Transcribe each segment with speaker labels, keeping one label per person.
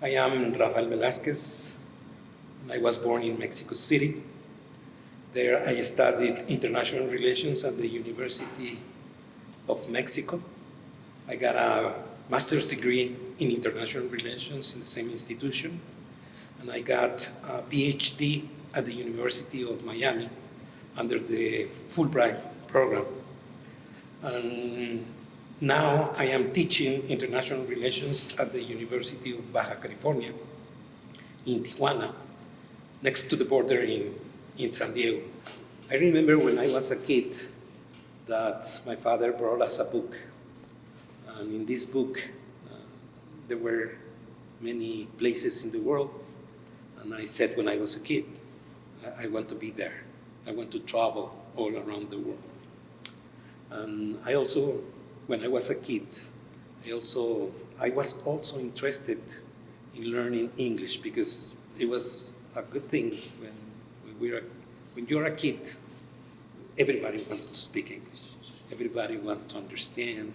Speaker 1: I am Rafael Velázquez, and I was born in Mexico City. There I studied international relations at the University of Mexico. I got a master's degree in international relations in the same institution, and I got a Ph.D. at the University of Miami under the Fulbright program. And now I am teaching international relations at the University of Baja, California, in Tijuana, next to the border in San Diego. I remember when I was a kid that my father brought us a book. And in this book, there were many places in the world. And I said when I was a kid, I want to be there. I want to travel all around the world. And I also, when I was a kid, I was also interested in learning English because it was a good thing when you're a kid, everybody wants to speak English. Everybody wants to understand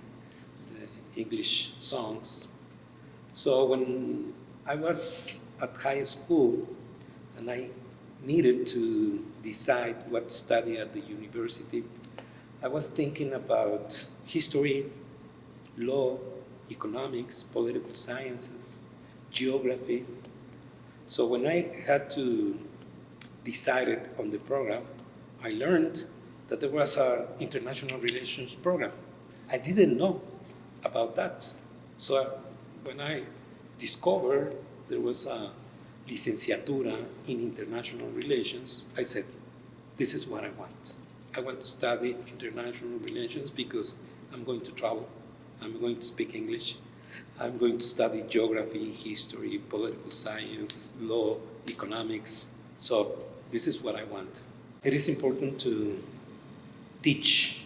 Speaker 1: the English songs. So when I was at high school and I needed to decide what to study at the university, I was thinking about history, law, economics, political sciences, geography. So when I had to decide on the program, I learned that there was an international relations program. I didn't know about that. So when I discovered there was a licenciatura in international relations, I said, this is what I want. I want to study international relations because I'm going to travel. I'm going to speak English. I'm going to study geography, history, political science, law, economics. So this is what I want. It is important to teach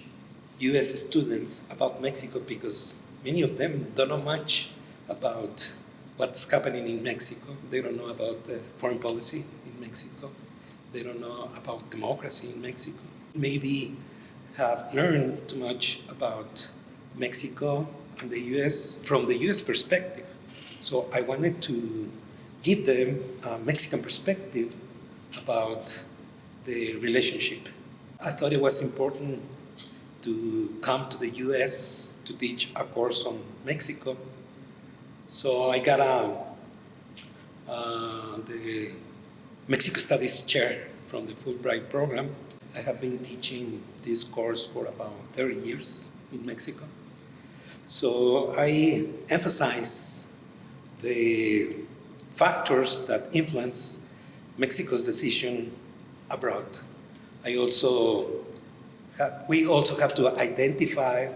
Speaker 1: U.S. students about Mexico because many of them don't know much about what's happening in Mexico. They don't know about the foreign policy in Mexico. They don't know about democracy in Mexico. Maybe have learned too much about Mexico and the U.S. from the U.S. perspective. So I wanted to give them a Mexican perspective about the relationship. I thought it was important to come to the U.S. to teach a course on Mexico. So I got the Mexico Studies Chair from the Fulbright program. I have been teaching this course for about 30 years in Mexico. So I emphasize the factors that influence Mexico's decision abroad. We also have to identify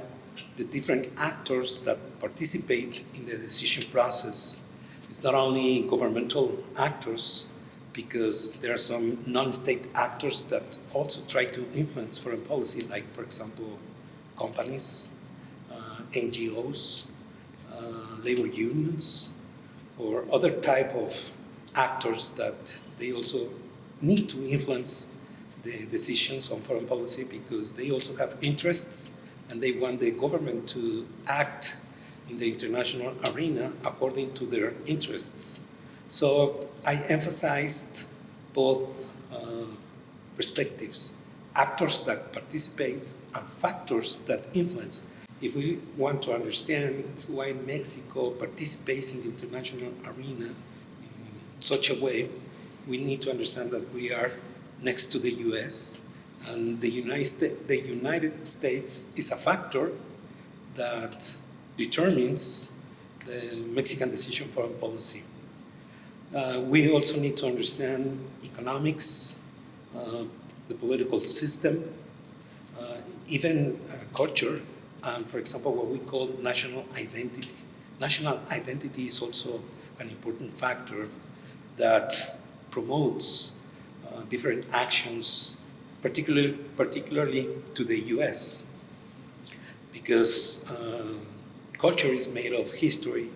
Speaker 1: the different actors that participate in the decision process. It's not only governmental actors, because there are some non-state actors that also try to influence foreign policy, like, for example, companies, NGOs, labor unions, or other type of actors that they also need to influence the decisions on foreign policy because they also have interests and they want the government to act in the international arena according to their interests. So I emphasized both perspectives, actors that participate and factors that influence. If we want to understand why Mexico participates in the international arena in such a way, we need to understand that we are next to the U.S. and the United States is a factor that determines the Mexican decision foreign policy. We also need to understand economics, the political system, even culture, and for example, what we call national identity. National identity is also an important factor that promotes different actions, particularly to the U.S., because culture is made of history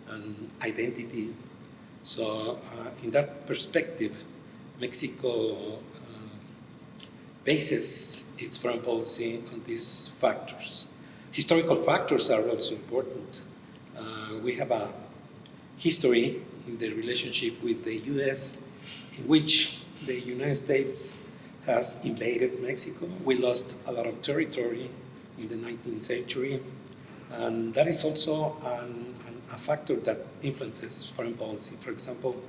Speaker 1: and identity. So in that perspective, Mexico bases its foreign policy on these factors. Historical factors are also important. We have a history in the relationship with the U.S., in which the United States has invaded Mexico. We lost a lot of territory in the 19th century, and that is also a factor that influences foreign policy. For example,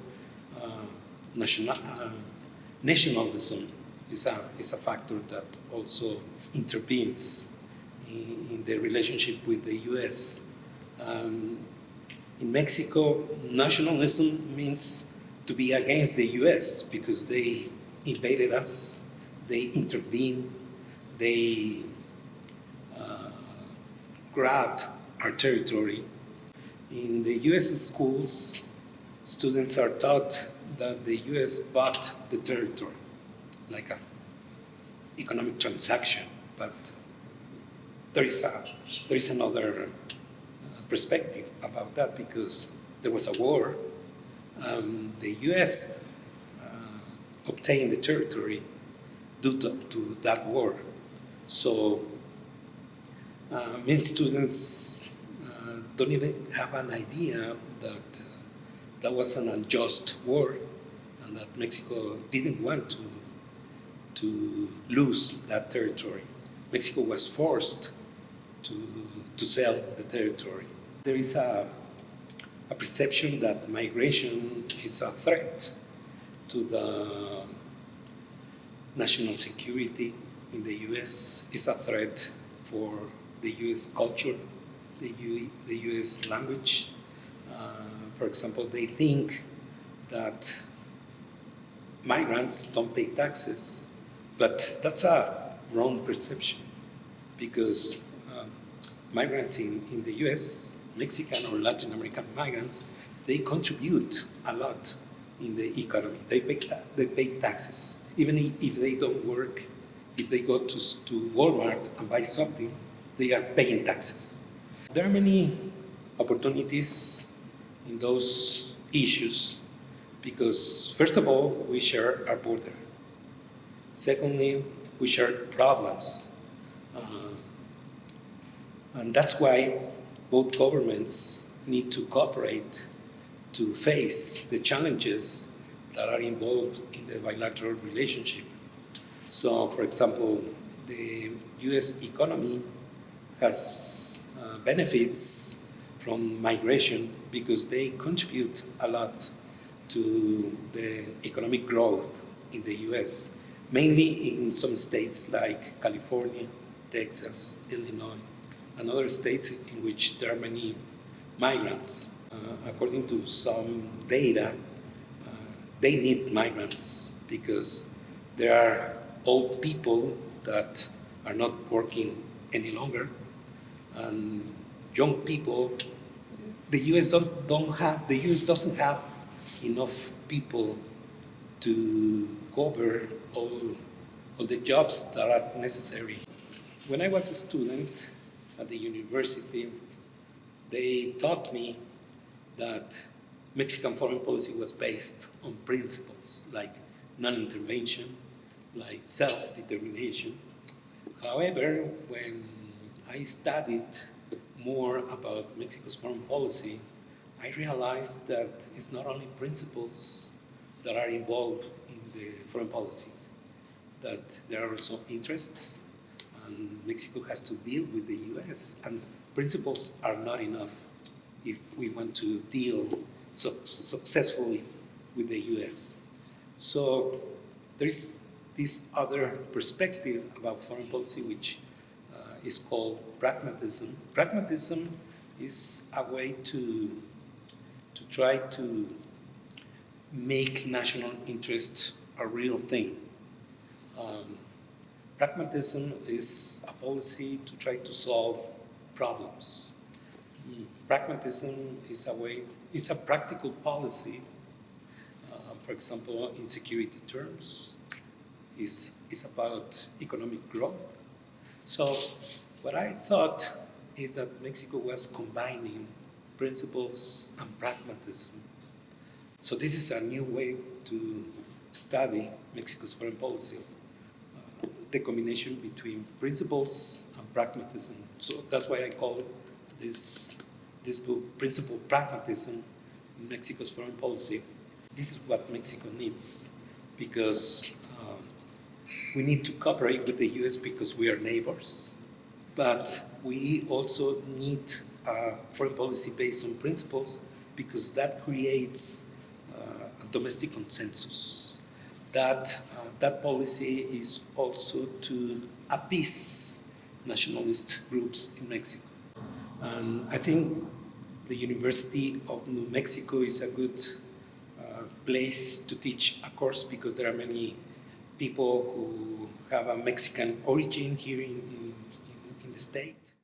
Speaker 1: nationalism is a factor that also intervenes in the relationship with the U.S. In Mexico, nationalism means to be against the U.S. because they invaded us, they intervened, they grabbed our territory. In the U.S. schools, students are taught that the U.S. bought the territory, like an economic transaction, but there is another perspective about that because there was a war. The U.S. Obtained the territory due to that war. So many students don't even have an idea that that was an unjust war and that Mexico didn't want to lose that territory. Mexico was forced to sell the territory. There is a perception that migration is a threat to the national security in the U.S., is a threat for the U.S. culture, the U.S. language. For example, they think that migrants don't pay taxes, but that's a wrong perception because migrants in the U.S., Mexican or Latin American migrants, they contribute a lot in the economy. They pay taxes. Even if they don't work, if they go to Walmart and buy something, they are paying taxes. There are many opportunities in those issues because, first of all, we share our border. Secondly, we share problems. And that's why both governments need to cooperate to face the challenges that are involved in the bilateral relationship. So, for example, the U.S. economy has benefits from migration because they contribute a lot to the economic growth in the U.S., mainly in some states like California, Texas, Illinois, and other states in which there are many migrants. According to some data, they need migrants because there are old people that are not working any longer, and young people. The U.S. doesn't have enough people to cover all the jobs that are necessary. When I was a student at the university, they taught me that Mexican foreign policy was based on principles like non-intervention, like self-determination. However, when I studied more about Mexico's foreign policy, I realized that it's not only principles that are involved in the foreign policy, that there are also interests, and Mexico has to deal with the U.S., and principles are not enough if we want to deal successfully with the U.S. So there's this other perspective about foreign policy which is called pragmatism. Pragmatism is a way to try to make national interest a real thing. Pragmatism is a policy to try to solve problems. Pragmatism is a practical policy. For example, in security terms, is about economic growth. So what I thought is that Mexico was combining principles and pragmatism. So this is a new way to study Mexico's foreign policy, the combination between principles and pragmatism. So that's why I call this book Principled Pragmatism, in Mexico's foreign policy. This is what Mexico needs, because we need to cooperate with the U.S. because we are neighbors, but we also need foreign policy based on principles, because that creates a domestic consensus. That policy is also to appease nationalist groups in Mexico. And I think the University of New Mexico is a good place to teach a course, because there are many people who have a Mexican origin here in the state.